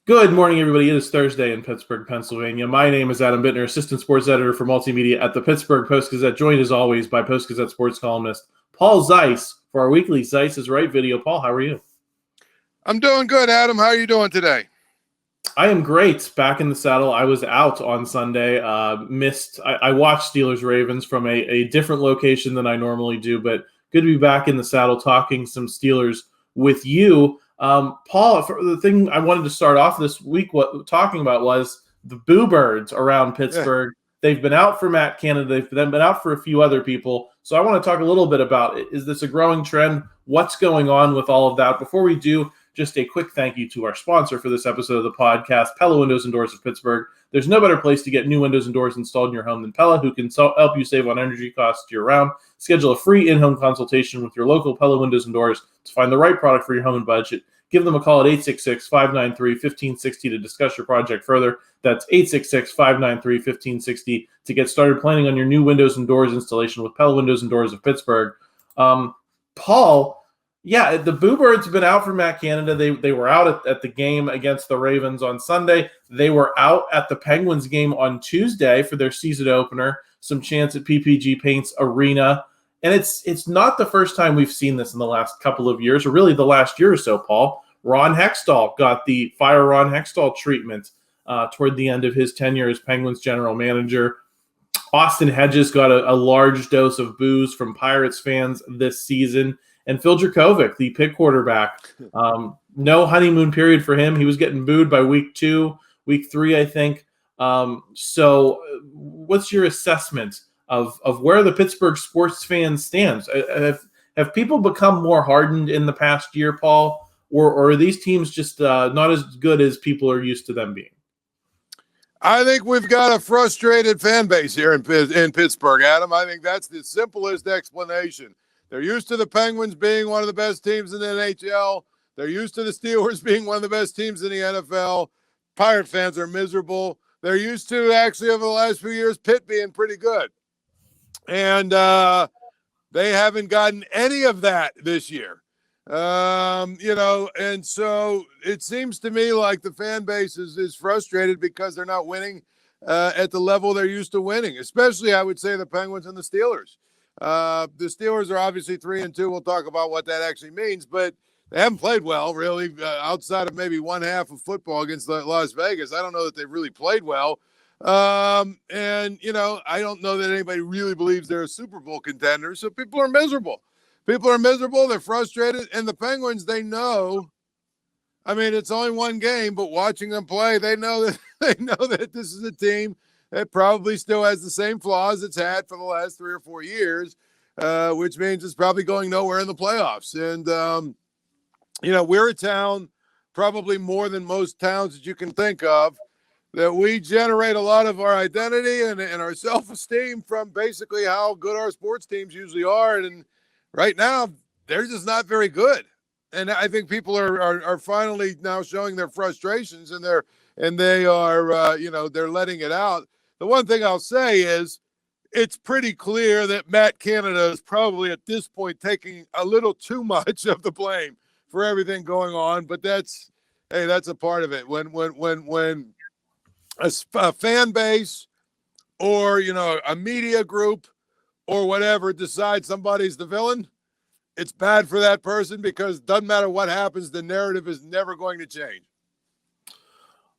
Good morning, everybody. It is Thursday in Pittsburgh, Pennsylvania. My name is Adam Bittner, assistant sports editor for multimedia at the Pittsburgh Post-Gazette, joined as always by Post-Gazette sports columnist Paul Zeise for our weekly Zeise is Right video. Paul, how are you? I'm doing good, Adam. How are you doing today? I am great. Back in the saddle. I was out on Sunday. I watched Steelers-Ravens from a different location than I normally do, but good to be back in the saddle talking some Steelers with you. Paul, the thing I wanted to start off this week talking about was the Boo Birds around Pittsburgh. Yeah. They've been out for Matt Canada. They've been out for a few other people. So I want to talk a little bit about, is this a growing trend? What's going on with all of that? Before we do, just a quick thank you to our sponsor for this episode of the podcast, Pella Windows and Doors of Pittsburgh. There's no better place to get new windows and doors installed in your home than Pella, who can help you save on energy costs year-round. Schedule a free in-home consultation with your local Pella Windows and Doors to find the right product for your home and budget. Give them a call at 866-593-1560 to discuss your project further. That's 866-593-1560 to get started planning on your new windows and doors installation with Pella Windows and Doors of Pittsburgh. Paul, yeah, the Boo Birds have been out for Matt Canada. They were out at the game against the Ravens on Sunday. They were out at the Penguins game on Tuesday for their season opener, some chants at PPG Paints Arena. And it's not the first time we've seen this in the last couple of years, or really the last year or so, Paul. Ron Hextall got the Fire Ron Hextall treatment toward the end of his tenure as Penguins general manager. Austin Hedges got a large dose of boos from Pirates fans this season. And Phil Jurkovec, the Pitt quarterback, no honeymoon period for him. He was getting booed by week 2, week 3, I think. So what's your assessment of where the Pittsburgh sports fans stands? Have people become more hardened in the past year, Paul, or are these teams just not as good as people are used to them being? I think we've got a frustrated fan base here in Pittsburgh, Adam. I think that's the simplest explanation. They're used to the Penguins being one of the best teams in the NHL. They're used to the Steelers being one of the best teams in the NFL. Pirate fans are miserable. They're used to, actually, over the last few years, Pitt being pretty good. And they haven't gotten any of that this year. And so it seems to me like the fan base is frustrated because they're not winning at the level they're used to winning, especially, I would say, the Penguins and the Steelers. The Steelers are obviously 3-2. We'll talk about what that actually means, but they haven't played well, really, outside of maybe one half of football against Las Vegas. I don't know that they've really played well. I don't know that anybody really believes they're a Super Bowl contender. So people are miserable. They're frustrated. And the Penguins, they know, I mean, it's only one game, but watching them play, they know that this is a team that probably still has the same flaws it's had for the last 3 or 4 years, which means it's probably going nowhere in the playoffs. And, we're a town, probably more than most towns that you can think of, that we generate a lot of our identity and our self-esteem from basically how good our sports teams usually are. And right now, they're just not very good. And I think people are finally now showing their frustrations, and they're letting it out. The one thing I'll say is it's pretty clear that Matt Canada is probably at this point taking a little too much of the blame for everything going on. But that's a part of it. When a fan base or, a media group or whatever decides somebody's the villain, it's bad for that person because it doesn't matter what happens, the narrative is never going to change.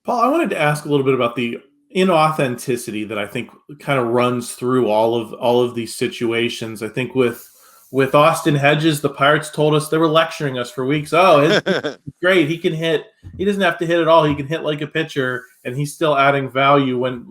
Paul, I wanted to ask a little bit about the inauthenticity that I think kind of runs through all of these situations. I think with Austin Hedges, the Pirates told us, they were lecturing us for weeks. Oh, it's great. He can hit. He doesn't have to hit at all. He can hit like a pitcher, and he's still adding value when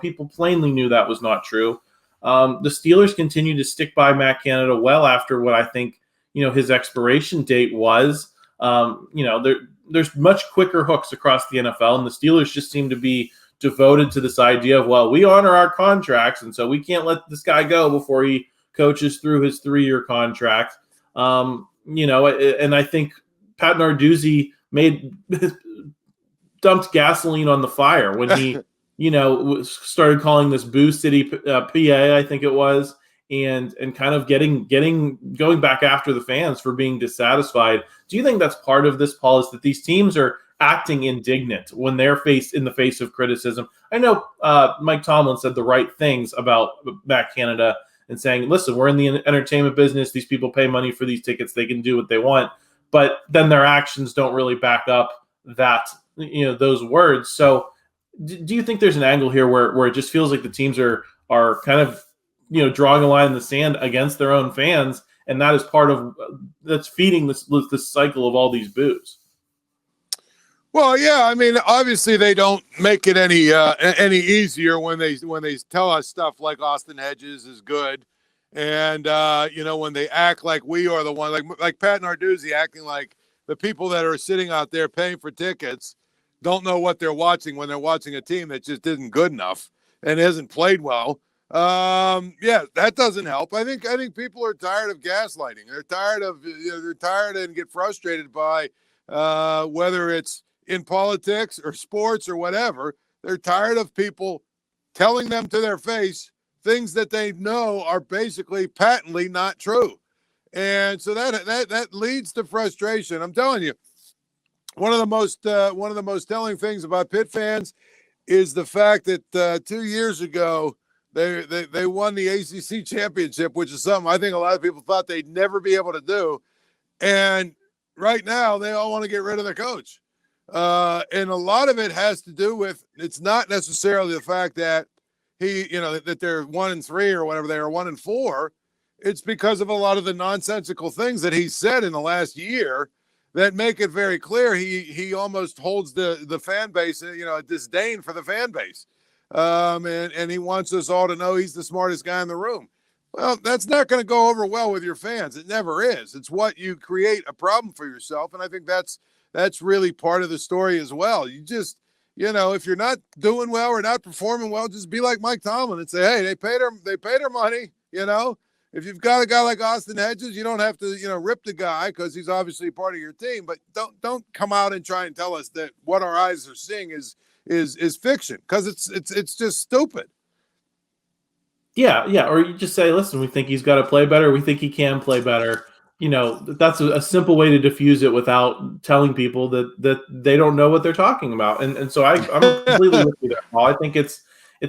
people plainly knew that was not true. The Steelers continue to stick by Matt Canada well after what I think, his expiration date was. There's much quicker hooks across the NFL, and the Steelers just seem to be devoted to this idea of, well, we honor our contracts, and so we can't let this guy go before he coaches through his 3-year contract. And I think Pat Narduzzi dumped gasoline on the fire when he, started calling this Boo City PA, I think it was, and kind of going back after the fans for being dissatisfied. Do you think that's part of this, Paul, is that these teams are acting indignant when they're in the face of criticism. I know Mike Tomlin said the right things about Matt Canada and saying, listen, we're in the entertainment business. These people pay money for these tickets. They can do what they want. But then their actions don't really back up those words. So do you think there's an angle here where it just feels like the teams are kind of, drawing a line in the sand against their own fans, and that is part of that's feeding this cycle of all these boos? Well, yeah, I mean, obviously they don't make it any easier when they tell us stuff like Austin Hedges is good, and when they act like we are the one, like Pat Narduzzi acting like the people that are sitting out there paying for tickets don't know what they're watching when they're watching a team that just isn't good enough and hasn't played well. Yeah, that doesn't help. I think people are tired of gaslighting. They're tired and get frustrated by whether it's in politics or sports or whatever. They're tired of people telling them to their face things that they know are basically patently not true. And so that leads to frustration. I'm telling you, one of the most telling things about Pitt fans is the fact that 2 years ago they won the ACC championship, which is something I think a lot of people thought they'd never be able to do. And right now they all want to get rid of the coach. And a lot of it has to do with, it's not necessarily the fact that that they're 1-3 or whatever, they are 1-4. It's because of a lot of the nonsensical things that he said in the last year that make it very clear he almost holds the fan base, a disdain for the fan base. And he wants us all to know he's the smartest guy in the room. Well, that's not going to go over well with your fans. It never is. It's what you create a problem for yourself. And I think that's really part of the story as well. You just, if you're not doing well or not performing well, just be like Mike Tomlin and say, hey, they paid their money. If you've got a guy like Austin Hedges, you don't have to, rip the guy because he's obviously part of your team, but don't come out and try and tell us that what our eyes are seeing is fiction, because it's just stupid. Yeah. Or you just say, listen, we think he's got to play better. We think he can play better. That's a simple way to diffuse it without telling people that they don't know what they're talking about. And so I'm completely with you there, Paul. I think it's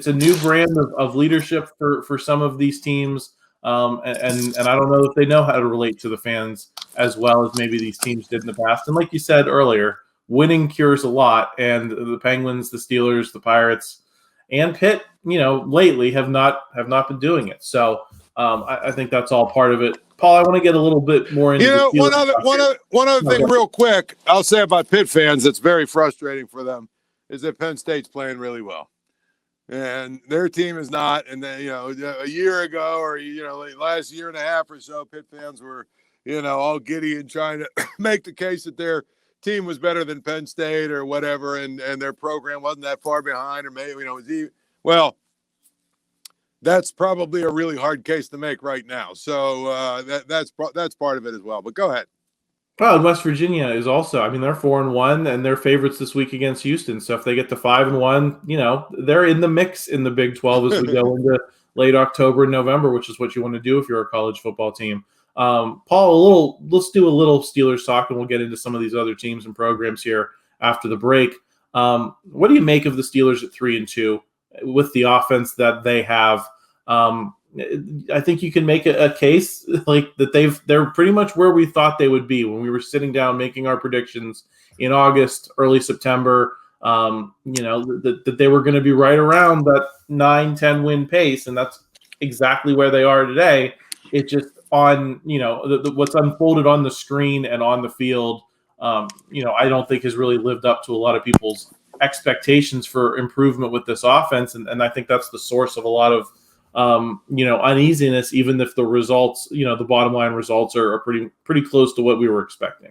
a new brand of leadership for some of these teams. And I don't know if they know how to relate to the fans as well as maybe these teams did in the past. And like you said earlier, winning cures a lot. And the Penguins, the Steelers, the Pirates, and Pitt, lately have not been doing it. So I think that's all part of it. Paul, I want to get a little bit more into one other thing real quick I'll say about Pitt fans that's very frustrating for them is that Penn State's playing really well. And their team is not. And then, a year ago or, last year and a half or so, Pitt fans were, all giddy and trying to make the case that their team was better than Penn State or whatever. And their program wasn't that far behind, or maybe, that's probably a really hard case to make right now. So that's part of it as well. But go ahead. Well, West Virginia is also, they're 4-1 and they're favorites this week against Houston. So if they get to 5-1, they're in the mix in the Big 12 as we go into late October and November, which is what you want to do if you're a college football team. Paul, let's do a little Steelers talk, and we'll get into some of these other teams and programs here after the break. What do you make of the Steelers at 3-2 with the offense that they have? I think you can make a case like that they're pretty much where we thought they would be when we were sitting down making our predictions in August, early September. That they were going to be right around that 9-10 win pace, and that's exactly where they are today. It just on what's unfolded on the screen and on the field. I don't think has really lived up to a lot of people's expectations for improvement with this offense, and I think that's the source of a lot of uneasiness, even if the results, the bottom line results are pretty close to what we were expecting.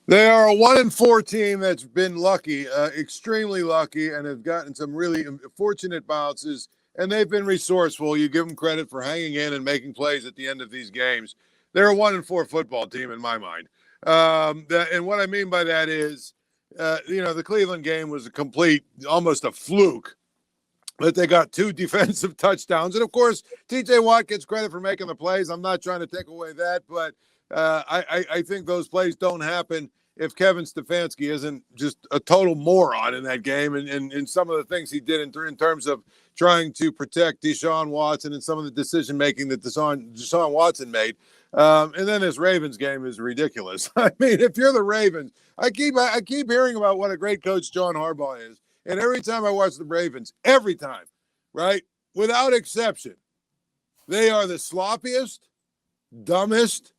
They are a 1-4 team that's been lucky, extremely lucky, and have gotten some really fortunate bounces, and they've been resourceful. You give them credit for hanging in and making plays at the end of these games. They're a 1-4 football team in my mind. And what I mean by that is, the Cleveland game was almost a fluke. But they got 2 defensive touchdowns. And, of course, T.J. Watt gets credit for making the plays. I'm not trying to take away that. But I think those plays don't happen if Kevin Stefanski isn't just a total moron in that game and some of the things he did in terms of trying to protect Deshaun Watson and some of the decision-making that Deshaun Watson made. And then this Ravens game is ridiculous. I mean, if you're the Ravens, I keep hearing about what a great coach John Harbaugh is. And every time I watch the Ravens, every time, right, without exception, they are the sloppiest, dumbest,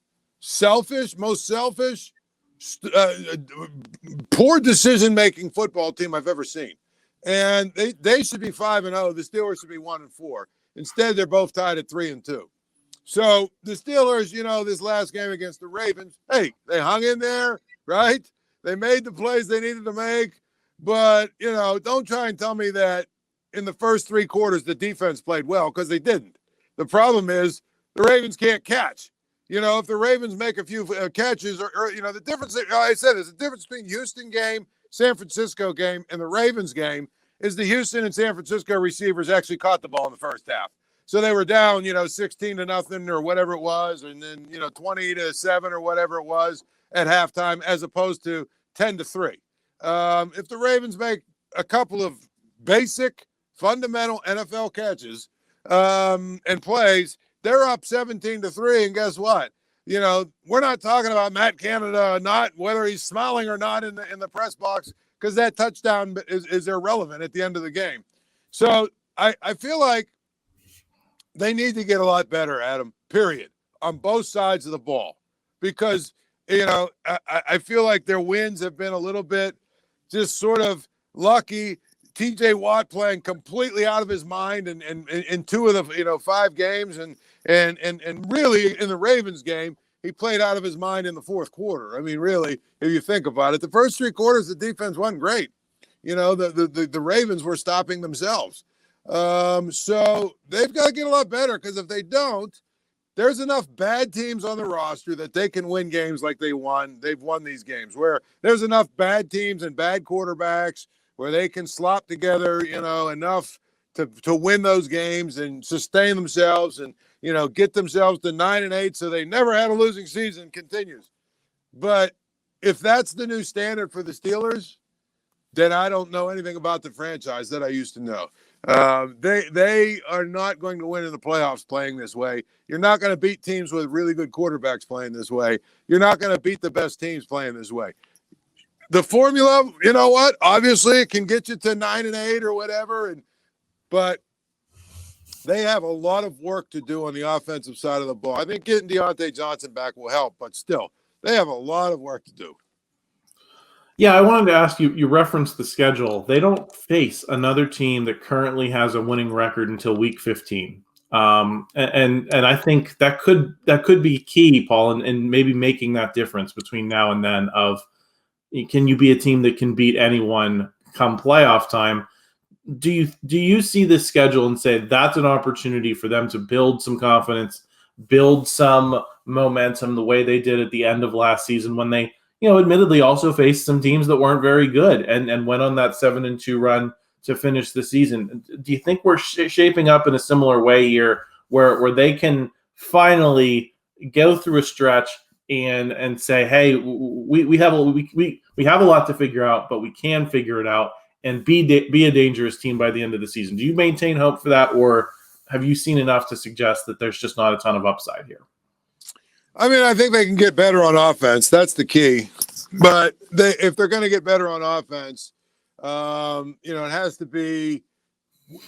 most selfish, poor decision-making football team I've ever seen. And they should be 5-0. The Steelers should be 1-4. Instead, they're both tied at 3-2. So the Steelers, this last game against the Ravens, hey, they hung in there, right? They made the plays they needed to make. But, don't try and tell me that in the first 3 quarters the defense played well, because they didn't. The problem is the Ravens can't catch. If the Ravens make a few catches or the difference, I said, there's a difference between Houston game, San Francisco game, and the Ravens game is the Houston and San Francisco receivers actually caught the ball in the first half. So they were down, 16-0 or whatever it was, and then, 20-7 or whatever it was at halftime, as opposed to 10-3. If the Ravens make a couple of basic, fundamental NFL catches and plays, they're up 17-3, and guess what? We're not talking about Matt Canada, not whether he's smiling or not in the press box, because that touchdown is irrelevant at the end of the game. So I feel like they need to get a lot better, Adam, period, on both sides of the ball, because, I feel like their wins have been a little bit just sort of lucky. TJ Watt playing completely out of his mind in 2 of the 5 games, and really in the Ravens game he played out of his mind in the fourth quarter. I mean, really, if you think about it, the first 3 quarters the defense wasn't great. The Ravens were stopping themselves. So they've got to get a lot better, because if they don't, there's enough bad teams on the roster that they can win games like they've won these games, where there's enough bad teams and bad quarterbacks where they can slop together, enough to win those games and sustain themselves and, get themselves to 9-8 so they never had a losing season continues. But if that's the new standard for the Steelers, then I don't know anything about the franchise that I used to know. They are not going to win in the playoffs playing this way. You're not going to beat teams with really good quarterbacks playing this way. You're not going to beat the best teams playing this way. The formula, you know what? Obviously, it can get you to 9-8 or whatever, but they have a lot of work to do on the offensive side of the ball. I think getting Diontae Johnson back will help, but still, they have a lot of work to do. Yeah, I wanted to ask you, you referenced the schedule. They don't face another team that currently has a winning record until week 15. And I think that could be key, Paul, in maybe making that difference between now and then of, can you be a team that can beat anyone come playoff time? Do you see this schedule and say that's an opportunity for them to build some confidence, build some momentum the way they did at the end of last season, when they, admittedly also faced some teams that weren't very good and went on that 7-2 run to finish the season? Do you think we're shaping up in a similar way here, where they can finally go through a stretch and say, hey, we have a lot to figure out, but we can figure it out and be a dangerous team by the end of the season? Do you maintain hope for that, or have you seen enough to suggest that there's just not a ton of upside here? I mean, I think they can get better on offense. That's the key. But if they're going to get better on offense, it has to be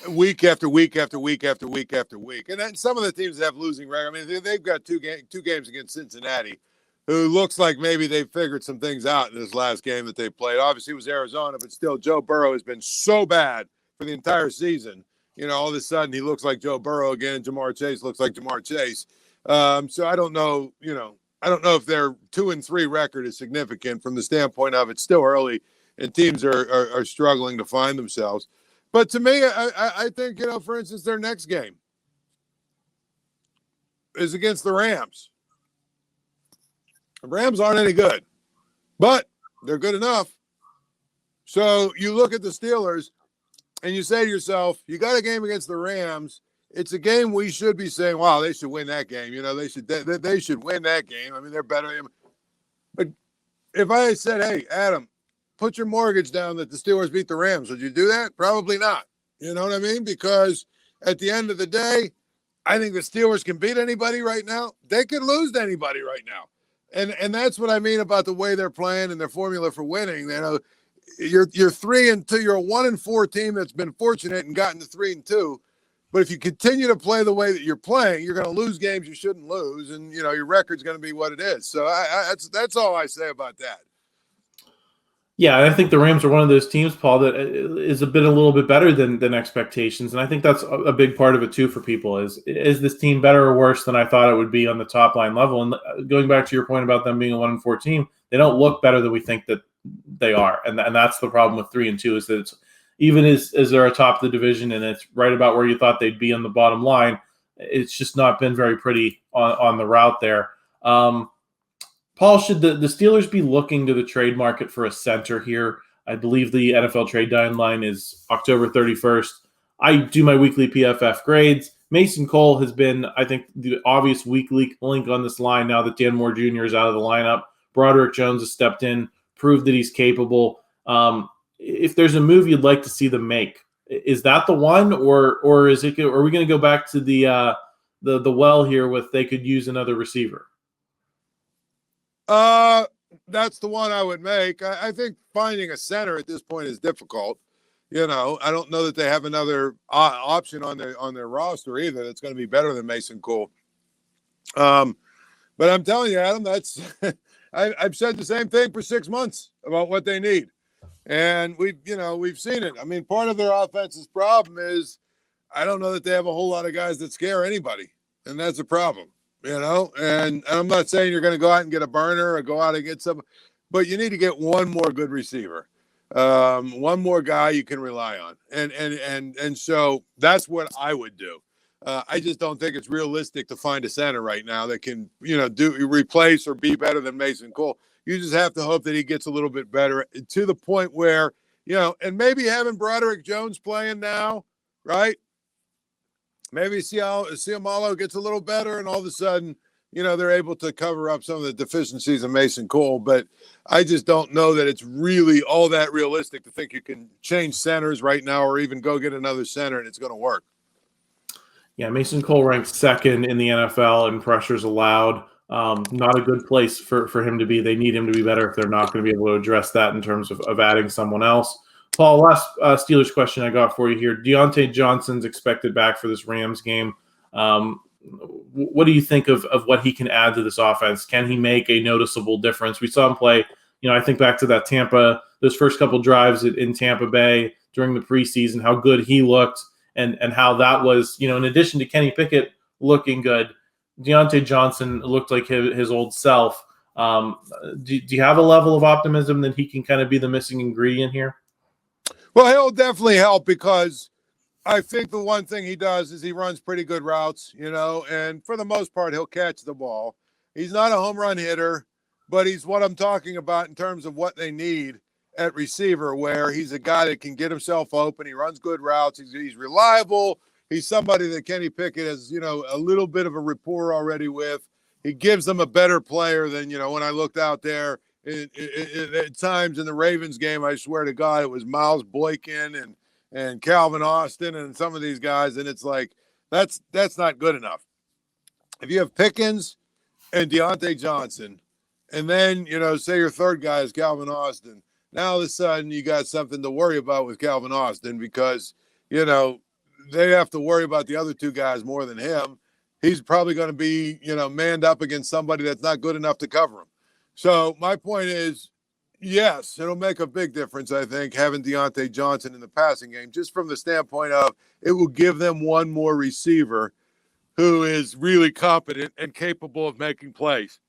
week after week after week after week after week. And then some of the teams that have losing record, I mean, they've got two games against Cincinnati, who looks like maybe they've figured some things out in this last game that they played. Obviously, it was Arizona, but still, Joe Burrow has been so bad for the entire season. All of a sudden, he looks like Joe Burrow again. Jamar Chase looks like Jamar Chase. So I don't know, I don't know if their 2-3 record is significant from the standpoint of it's still early and teams are struggling to find themselves. But to me, I think, for instance, their next game is against the Rams. The Rams aren't any good, but they're good enough. So you look at the Steelers and you say to yourself, you got a game against the Rams. It's a game we should be saying, wow, they should win that game. They should win that game. I mean, they're better. But if I said, hey, Adam, put your mortgage down that the Steelers beat the Rams, would you do that? Probably not. You know what I mean? Because at the end of the day, I think the Steelers can beat anybody right now. They could lose to anybody right now. And that's what I mean about the way they're playing and their formula for winning. You know, you're 3-2. You're a 1-4 team that's been fortunate and gotten to 3-2. But if you continue to play the way that you're playing, you're going to lose games you shouldn't lose, and you know your record's going to be what it is. So that's all I say about that. Yeah, I think the Rams are one of those teams, Paul, that is a little bit better than expectations, and I think that's a big part of it too for people. Is this team better or worse than I thought it would be on the top line level? And going back to your point about them being a 1-4 team, they don't look better than we think that they are, and that's the problem with 3-2 is that it's even as they're atop the division and it's right about where you thought they'd be on the bottom line, it's just not been very pretty on the route there. Paul, should the Steelers be looking to the trade market for a center here? I believe the NFL trade deadline is October 31st. I do my weekly PFF grades. Mason Cole has been, I think, the obvious weak link on this line now that Dan Moore Jr. is out of the lineup. Broderick Jones has stepped in, proved that he's capable. If there's a move you'd like to see them make, is that the one, or is it? Are we going to go back to the well here with they could use another receiver? That's the one I would make. I think finding a center at this point is difficult. You know, I don't know that they have another option on their roster either that's going to be better than Mason Cole. But I'm telling you, Adam, that's I've said the same thing for 6 months about what they need. And we've seen it. I mean, part of their offense's problem is I don't know that they have a whole lot of guys that scare anybody. And that's a problem, you know? And I'm not saying you're going to go out and get a burner or go out and get some, but you need to get one more good receiver. One more guy you can rely on. And so that's what I would do. I just don't think it's realistic to find a center right now that can, replace or be better than Mason Cole. You just have to hope that he gets a little bit better to the point where, and maybe having Broderick Jones playing now, right? Maybe Ciamalo gets a little better and all of a sudden, they're able to cover up some of the deficiencies of Mason Cole. But I just don't know that it's really all that realistic to think you can change centers right now or even go get another center and it's going to work. Yeah, Mason Cole ranks second in the NFL in pressures allowed. Not a good place for him to be. They need him to be better if they're not going to be able to address that in terms of adding someone else. Paul, last Steelers question I got for you here. Diontae Johnson's expected back for this Rams game. What do you think of what he can add to this offense? Can he make a noticeable difference? We saw him play, I think back to that those first couple drives in Tampa Bay during the preseason, how good he looked and how that was, in addition to Kenny Pickett looking good, Diontae Johnson looked like his old self. Do you have a level of optimism that he can kind of be the missing ingredient here? Well, he'll definitely help because I think the one thing he does is he runs pretty good routes, and for the most part, he'll catch the ball. He's not a home run hitter, but he's what I'm talking about in terms of what they need at receiver, where he's a guy that can get himself open. He runs good routes. He's reliable. He's somebody that Kenny Pickett has, a little bit of a rapport already with. He gives them a better player than, when I looked out there at times in the Ravens game, I swear to God, it was Miles Boykin and Calvin Austin and some of these guys. And it's like, that's not good enough. If you have Pickens and Diontae Johnson, and then, say your third guy is Calvin Austin, now all of a sudden you got something to worry about with Calvin Austin because, they have to worry about the other two guys more than him. He's probably going to be, manned up against somebody that's not good enough to cover him. So my point is, yes, it'll make a big difference, I think, having Diontae Johnson in the passing game, just from the standpoint of it will give them one more receiver who is really competent and capable of making plays.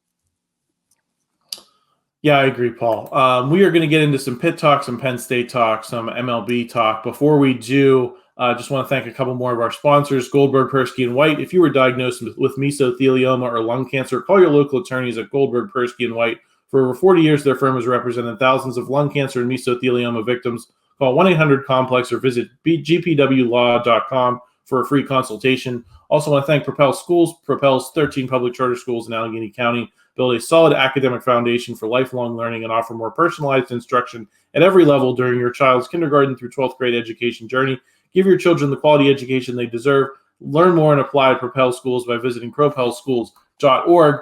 Yeah, I agree, Paul. We are going to get into some Pitt talk, some Penn State talk, some MLB talk. Before we do, just want to thank a couple more of our sponsors, Goldberg, Persky, and White. If you were diagnosed with mesothelioma or lung cancer, call your local attorneys at Goldberg, Persky, and White. For over 40 years, their firm has represented thousands of lung cancer and mesothelioma victims. Call 1-800-COMPLEX or visit gpwlaw.com for a free consultation. Also want to thank Propel Schools. Propel's 13 public charter schools in Allegheny County build a solid academic foundation for lifelong learning, and offer more personalized instruction at every level during your child's kindergarten through 12th grade education journey. Give your children the quality education they deserve. Learn more and apply at Propel Schools by visiting propelschools.org.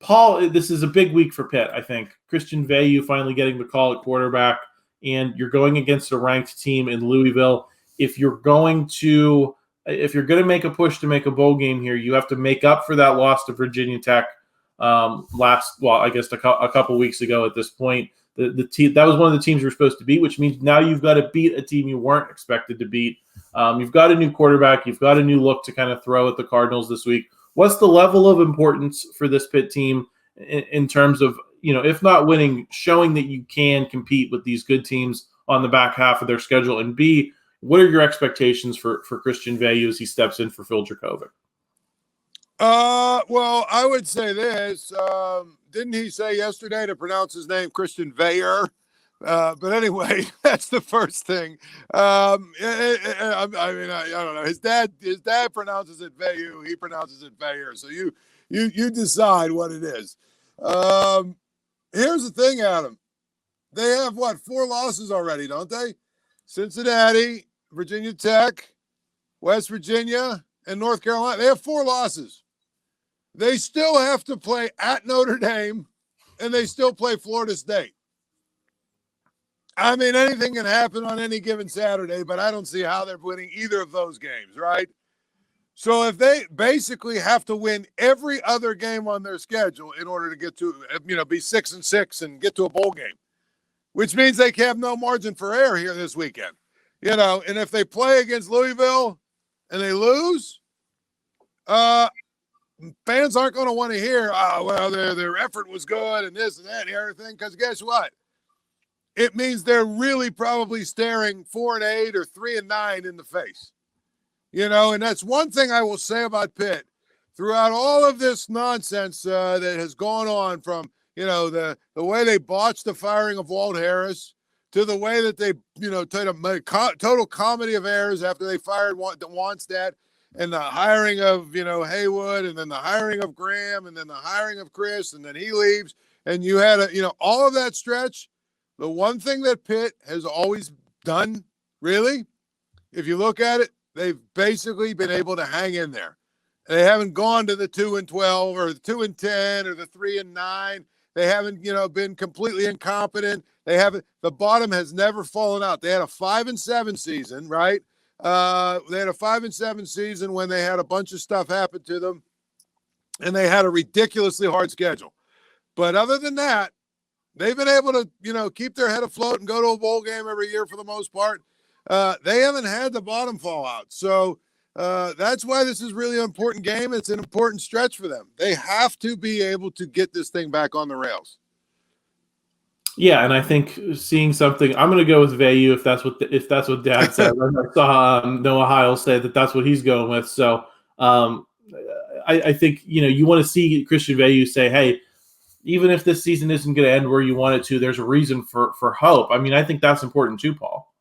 Paul, this is a big week for Pitt, I think. Christian Veilleux finally getting the call at quarterback, and you're going against a ranked team in Louisville. If you're going to make a push to make a bowl game here, you have to make up for that loss to Virginia Tech a couple weeks ago at this point. The team that was one of the teams you're supposed to beat, which means now you've got to beat a team you weren't expected to beat. You've got a new quarterback. You've got a new look to kind of throw at the Cardinals this week. What's the level of importance for this Pitt team in terms of, if not winning, showing that you can compete with these good teams on the back half of their schedule? And B, what are your expectations for Christian Veilleux as he steps in for Phil Jurkovec? Well, I would say this. Didn't he say yesterday to pronounce his name Christian Veilleux? But anyway, that's the first thing. I don't know. His dad pronounces it Veilleux. He pronounces it Veilleux. So you decide what it is. Here's the thing, Adam. They have 4 losses already, don't they? Cincinnati, Virginia Tech, West Virginia, and North Carolina. They have 4 losses. They still have to play at Notre Dame, and they still play Florida State. I mean, anything can happen on any given Saturday, but I don't see how they're winning either of those games, right? So if they basically have to win every other game on their schedule in order to get to, be 6-6 and get to a bowl game, which means they have no margin for error here this weekend, and if they play against Louisville and they lose, fans aren't going to want to hear, their effort was good and this and that and everything, because guess what? It means they're really probably staring 4-8 or 3-9 in the face, and that's one thing I will say about Pitt throughout all of this nonsense that has gone on from, the way they botched the firing of Walt Harris to the way that they, total comedy of errors after they fired Wannstedt, and the hiring of, Haywood, and then the hiring of Graham, and then the hiring of Chris, and then he leaves. And you had all of that stretch. The one thing that Pitt has always done, really, if you look at it, they've basically been able to hang in there. They haven't gone to the 2-12 or the 2-10 or the 3-9. They haven't, been completely incompetent. The bottom has never fallen out. They had a 5-7 season, right? They had a 5-7 season when they had a bunch of stuff happen to them, and they had a ridiculously hard schedule. But other than that, they've been able to, keep their head afloat and go to a bowl game every year for the most part. They haven't had the bottom fall out. So that's why this is really an important game. It's an important stretch for them. They have to be able to get this thing back on the rails. Yeah, and I think seeing something, I'm going to go with Veilleux if that's what Dad said. I saw Noah Heil say that's what he's going with. So I think you want to see Christian Veilleux say, hey, even if this season isn't going to end where you want it to, there's a reason for hope. I mean, I think that's important too, Paul.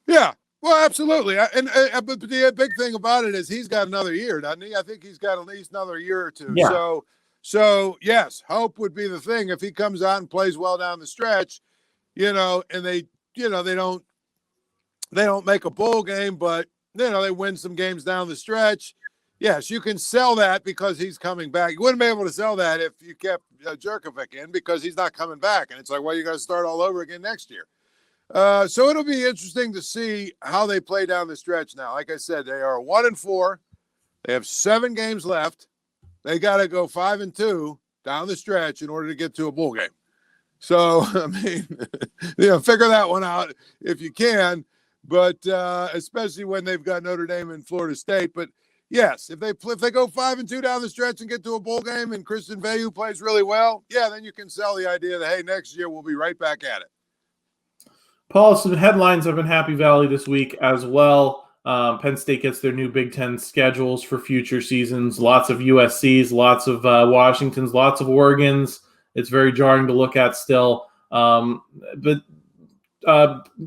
Yeah, well, absolutely. But the big thing about it is he's got another year, doesn't he? I think he's got at least another year or two. Yeah. So yes, hope would be the thing if he comes out and plays well down the stretch, and they don't make a bowl game, but they win some games down the stretch. Yes, you can sell that because he's coming back. You wouldn't be able to sell that if you kept Jurkovec in because he's not coming back. And it's like, well, you got to start all over again next year. So it'll be interesting to see how they play down the stretch now. Like I said, they are 1-4. They have 7 games left. They got to go 5-2 down the stretch in order to get to a bowl game. So, I mean, figure that one out if you can. But especially when they've got Notre Dame and Florida State. But yes, if they go 5-2 down the stretch and get to a bowl game and Christian Veilleux plays really well, yeah, then you can sell the idea that, hey, next year we'll be right back at it. Paul, some headlines up in Happy Valley this week as well. Penn State gets their new Big Ten schedules for future seasons. Lots of USCs, lots of Washingtons, lots of Oregons. It's very jarring to look at still. But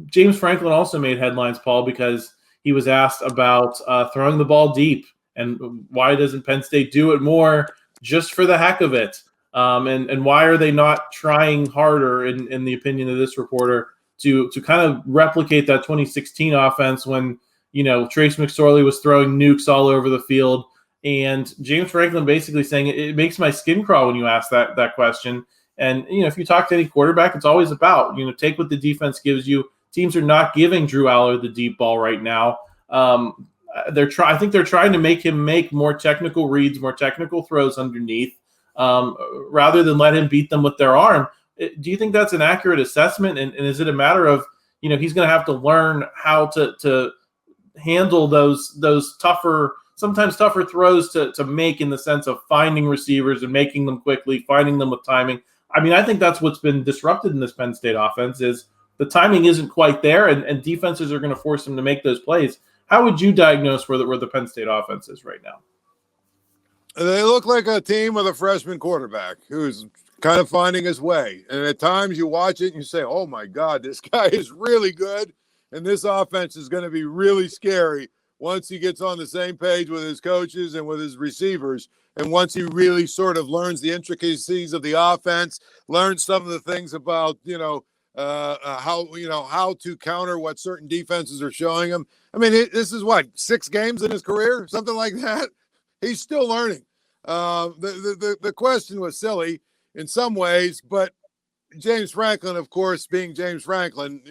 James Franklin also made headlines, Paul, because he was asked about throwing the ball deep and why doesn't Penn State do it more just for the heck of it. And why are they not trying harder, in the opinion of this reporter, to kind of replicate that 2016 offense when, Trace McSorley was throwing nukes all over the field, and James Franklin basically saying it makes my skin crawl when you ask that question. And, if you talk to any quarterback, it's always about, take what the defense gives you. Teams are not giving Drew Aller the deep ball right now. I think they're trying to make him make more technical reads, more technical throws underneath, rather than let him beat them with their arm. Do you think that's an accurate assessment? And is it a matter of, he's going to have to learn how to handle those sometimes tougher throws to make, in the sense of finding receivers and making them quickly, finding them with timing? I mean, I think that's what's been disrupted in this Penn State offense is the timing isn't quite there, and defenses are going to force them to make those plays. How would you diagnose where the Penn State offense is right now? They look like a team with a freshman quarterback who's kind of finding his way. And at times you watch it and you say, oh, my God, this guy is really good, and this offense is going to be really scary once he gets on the same page with his coaches and with his receivers. And once he really sort of learns the intricacies of the offense, learns some of the things about, how to counter what certain defenses are showing him. I mean, this is 6 games in his career, something like that. He's still learning. The question was silly in some ways, but James Franklin, of course, being James Franklin,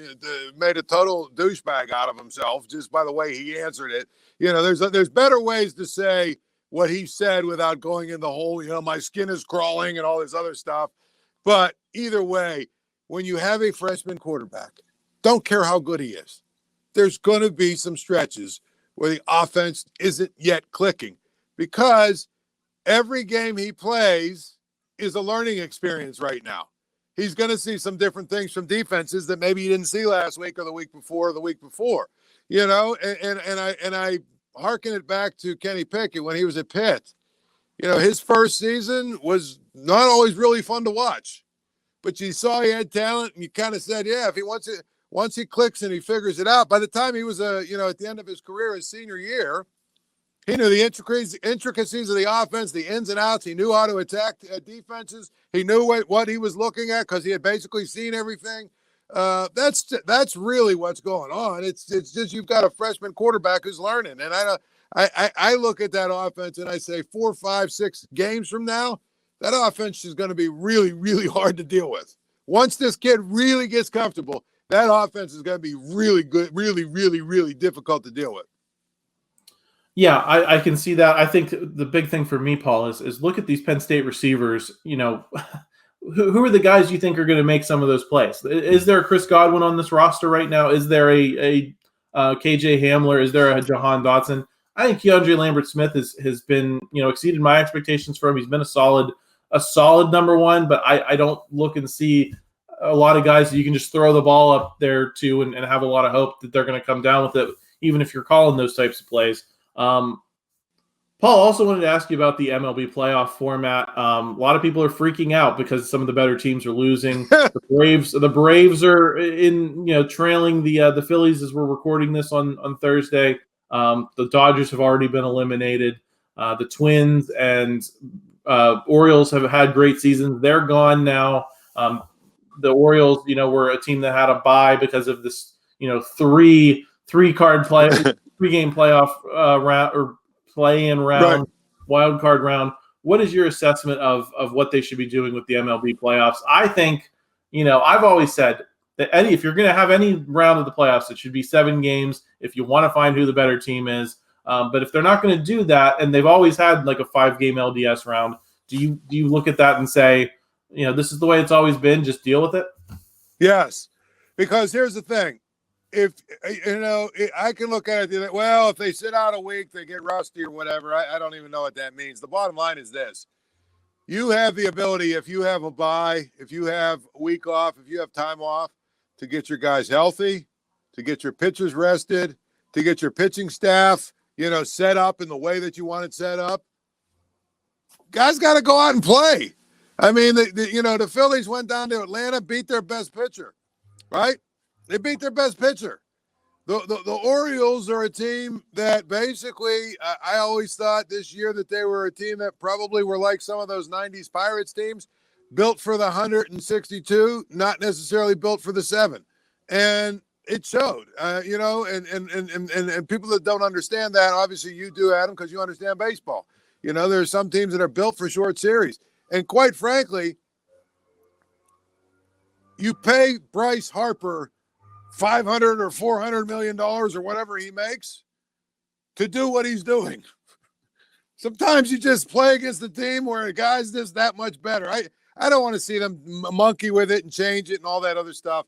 made a total douchebag out of himself just by the way he answered it. There's better ways to say what he said without going in the whole, my skin is crawling and all this other stuff. But either way, when you have a freshman quarterback, don't care how good he is, there's going to be some stretches where the offense isn't yet clicking, because every game he plays is a learning experience right now. He's going to see some different things from defenses that maybe he didn't see last week or the week before or the week before, and I hearken it back to Kenny Pickett when he was at Pitt. His first season was not always really fun to watch, but you saw he had talent, and you kind of said, yeah, if he once he clicks and he figures it out. By the time he was at the end of his career, his senior year, he knew the intricacies of the offense, the ins and outs. He knew how to attack defenses. He knew what he was looking at because he had basically seen everything. That's really what's going on. It's just you've got a freshman quarterback who's learning, and I look at that offense and I say 4, 5, 6 games from now, that offense is going to be really, really hard to deal with. Once this kid really gets comfortable, that offense is going to be really good, really, really, really difficult to deal with. Yeah, I can see that. I think the big thing for me, Paul, is look at these Penn State receivers. Who are the guys you think are going to make some of those plays? Is there a Chris Godwin on this roster right now? Is there a KJ Hamler? Is there a Jahan Dotson? I think Keandre Lambert-Smith has been, exceeded my expectations for him. He's been a solid number one, but I don't look and see a lot of guys that you can just throw the ball up there to and have a lot of hope that they're going to come down with it, even if you're calling those types of plays. Paul, also wanted to ask you about the MLB playoff format. A lot of people are freaking out because some of the better teams are losing. The Braves are trailing the Phillies as we're recording this on Thursday. The Dodgers have already been eliminated. The Twins and Orioles have had great seasons. They're gone now. The Orioles, were a team that had a bye because of this, three-game playoff round or play-in round, right, wild card round. What is your assessment of what they should be doing with the MLB playoffs? I think, I've always said that if you're going to have any round of the playoffs, it should be 7 games if you want to find who the better team is. But if they're not going to do that, and they've always had like a 5-game LDS round, do you look at that and say, this is the way it's always been, just deal with it? Yes, because here's the thing. If, I can look at it, well, if they sit out a week, they get rusty or whatever. I don't even know what that means. The bottom line is this. You have the ability, if you have a bye, if you have a week off, if you have time off, to get your guys healthy, to get your pitchers rested, to get your pitching staff, set up in the way that you want it set up. Guys got to go out and play. I mean, the Phillies went down to Atlanta, beat their best pitcher, right? They beat their best pitcher. The Orioles are a team that basically, I always thought this year that they were a team that probably were like some of those 90s Pirates teams, built for the 162, not necessarily built for the 7. And it showed, and people that don't understand that, obviously you do, Adam, because you understand baseball. There are some teams that are built for short series. And quite frankly, you pay Bryce Harper $500 or $400 million or whatever he makes to do what he's doing. Sometimes you just play against the team where a guy's just that much better. I don't want to see them monkey with it and change it and all that other stuff.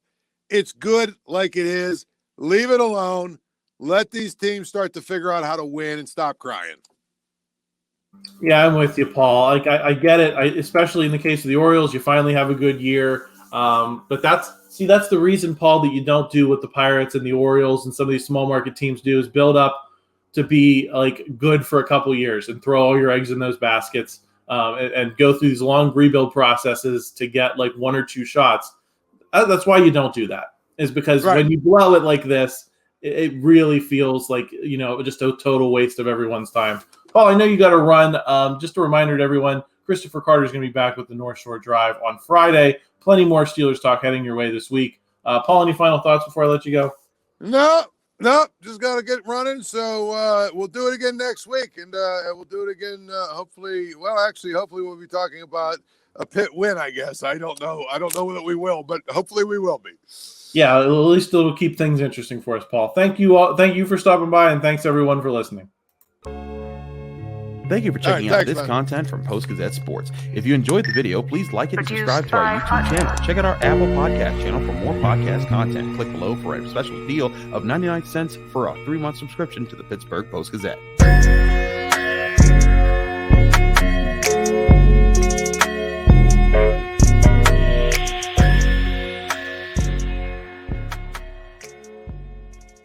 It's good like it is. Leave it alone. Let these teams start to figure out how to win and stop crying. Yeah, I'm with you, Paul. I get it. Especially in the case of the Orioles, you finally have a good year. But that's the reason, Paul, that you don't do what the Pirates and the Orioles and some of these small market teams do, is build up to be like good for a couple years and throw all your eggs in those baskets, and go through these long rebuild processes to get like 1 or 2 shots. That's why you don't do that, is because when you blow it like this, it really feels like, just a total waste of everyone's time. Paul, I know you got to run. Just a reminder to everyone, Christopher Carter is going to be back with the North Shore Drive on Friday. Plenty more Steelers talk heading your way this week. Paul, any final thoughts before I let you go? No, just got to get running. So we'll do it again next week, and we'll do it again. Hopefully we'll be talking about a Pitt win. I guess I don't know that we will, but hopefully we will be. Yeah, at least it'll keep things interesting for us, Paul. Thank you all. Thank you for stopping by, and thanks everyone for listening. Thank you for checking out this content from Post-Gazette Sports. If you enjoyed the video, please like it and subscribe to our YouTube channel. Check out our Apple Podcast channel for more podcast content. Click below for a special deal of 99 cents for a 3-month subscription to the Pittsburgh Post-Gazette.